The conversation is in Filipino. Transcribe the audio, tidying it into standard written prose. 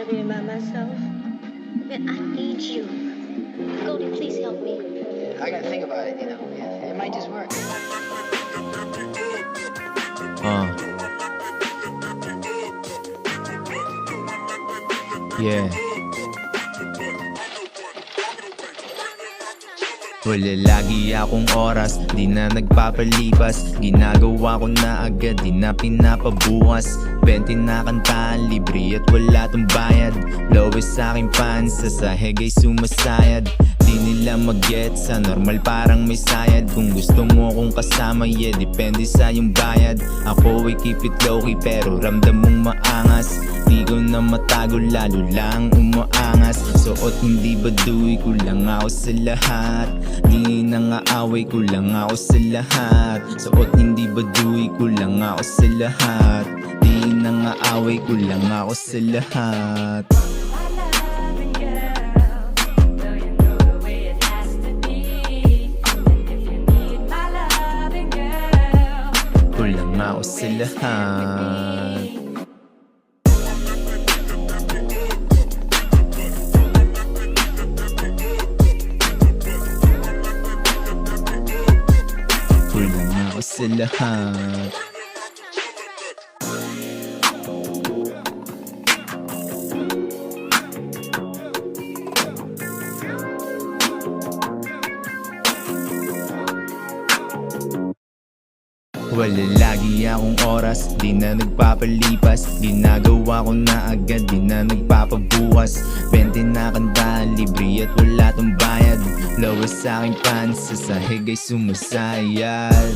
studying by myself. Man, I need you. Goldie, please help me. I gotta think about it, it might just work. Yeah. Wala lagi akong oras, di na nagpapalipas. Ginagawa ko na agad, di na pinapabukas. 20 na kantaan, libre at wala tong bayad. Lowest sa aking fans, sa sahig ay sumasayad. Di nila mag-get, sa normal parang may sayad. Kung gusto mo akong kasama, yeah, depende sa yung bayad. Ako ay keep it low-key, pero ramdam mong maangas. Di ko na matago, lalo lang umaangas. Suot hindi baduy, kulang ako sa lahat. Di nangaaway, kulang ako sa lahat. Suot hindi baduy, kulang ako sa lahat. Di nangaaway, kulang ako sa lahat. Kulang ako sa lahat. Kulang ako sa lahat. Wala lagi akong oras, di na nagpapalipas. Ginagawa ko na agad, di na nagpapabukas. 20 na kantaan, libre at wala tong bayad. Lowest sa aking fans, sa sahig ay sumasayad.